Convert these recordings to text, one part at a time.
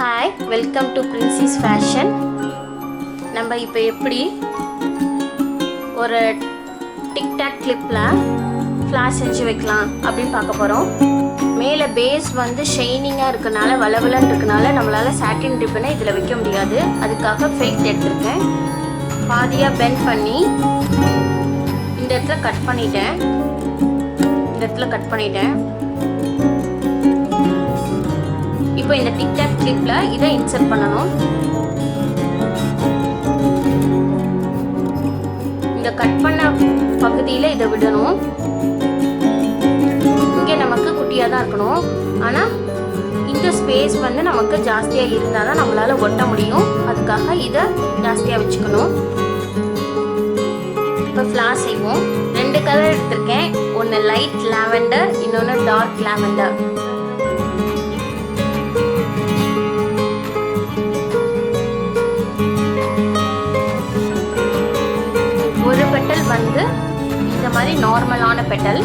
Hi, welcome to princys fashion. நம்ம இப்போ எப்படி ஒரு டிக்டாக் கிளிப்பில் ஃப்ளாஷ் செஞ்சு வைக்கலாம் அப்படின்னு பார்க்க போகிறோம். மேலே பேஸ் வந்து ஷைனிங்காக இருக்கனால வளவலன்னு இருக்கனால நம்மளால் சாட்டின் ரிப்பனை இதில் வைக்க முடியாது. அதுக்காக ஃபெல்ட் எடுத்துருக்கேன். பாதியாக பெண்ட் பண்ணி இந்த இடத்துல கட் பண்ணிட்டேன். இப்போ இந்த டிக்டாக் கிளிப்ல இதை இன்சர்ட் பண்ணணும். இந்த கட் பண்ண பகுதியில் இதை விடணும். இங்கே நமக்கு குட்டியாக தான் இருக்கணும். ஆனால் இந்த ஸ்பேஸ் வந்து நமக்கு ஜாஸ்தியாக இருந்தால் தான் நம்மளால் ஒட்ட முடியும். அதுக்காக இதை ஜாஸ்தியாக வச்சுக்கணும். இப்போ ஃப்ளாஷ் செய்வோம். 2 கலர் எடுத்திருக்கேன். ஒன்று லைட் லாவெண்டர், இன்னொன்று டார்க் லாவெண்டர். ஒரு பெட்டல் வந்து இந்த மாதிரி நார்மலான பெட்டல்.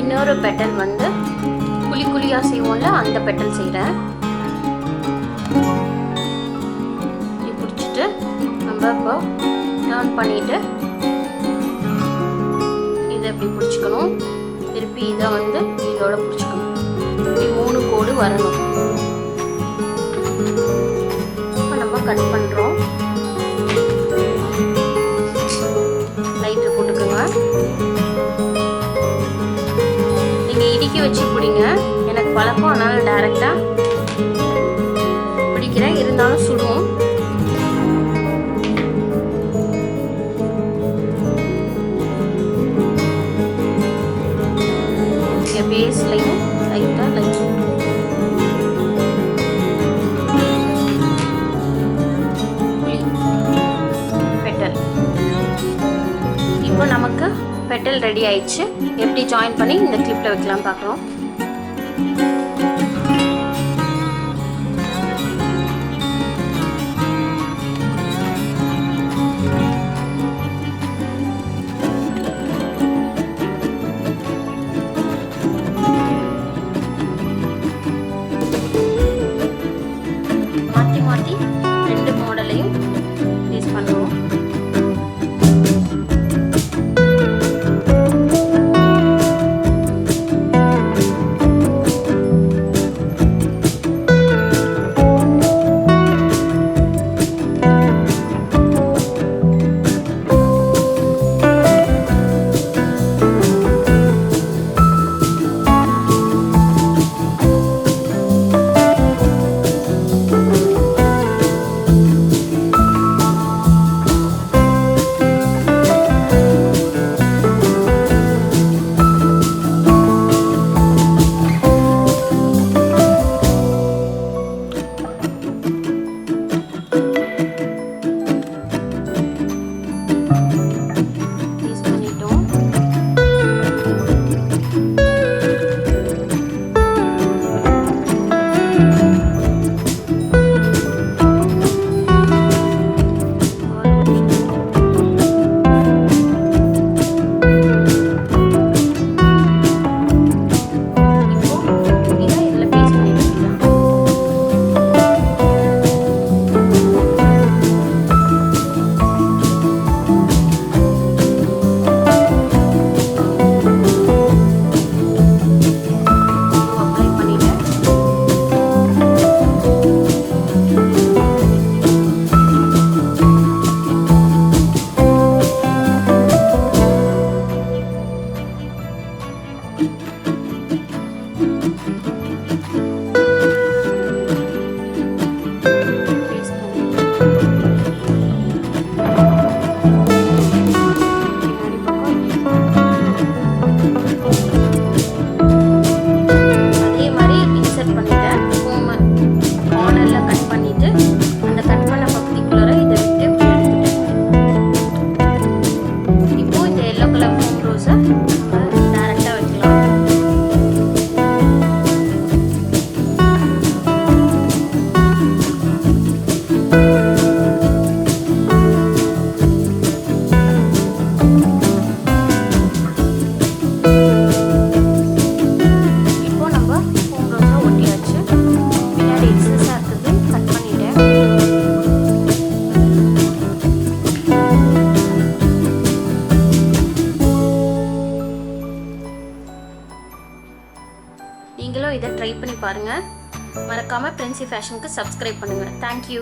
இன்னொரு பெட்டல் வந்து குழியாக செய்வோம்ல, அந்த பெட்டல் செய்கிறேன். இப்படி பிடிச்சிட்டு நம்ம இப்போ டர்ன் பண்ணிட்டு இதை இப்படி பிடிச்சிக்கணும். திருப்பி இதை வந்து இதோட பிடிச்சிக்கணும். இப்படி 3 கோடு வரணும். இப்போ நம்ம கட் பண்ணுறோம். லைட்டர் போட்டுக்கோங்க. இடிக்கி வச்சு பிடிங்க. எனக்கு பழக்கம், அதனால டைரெக்டாக பிடிக்கிறேன். இருந்தாலும் சுடும். பேஸ்லையும் லைட்டாக பெட்டல். இப்போ நமக்கு பெட்டல் ரெடி ஆயிடுச்சு. எப்படி ஜாயின் பண்ணி இந்த கிளிப்பில் வைக்கலாம் பார்க்குறோம். மாற்றி 2 மாடலையும் யூஸ் பண்ணுவோம். மறக்காமல் பிரின்சி ஃபேஷனுக்கு சப்ஸ்கிரைப் பண்ணுங்கள். தேங்க்யூ.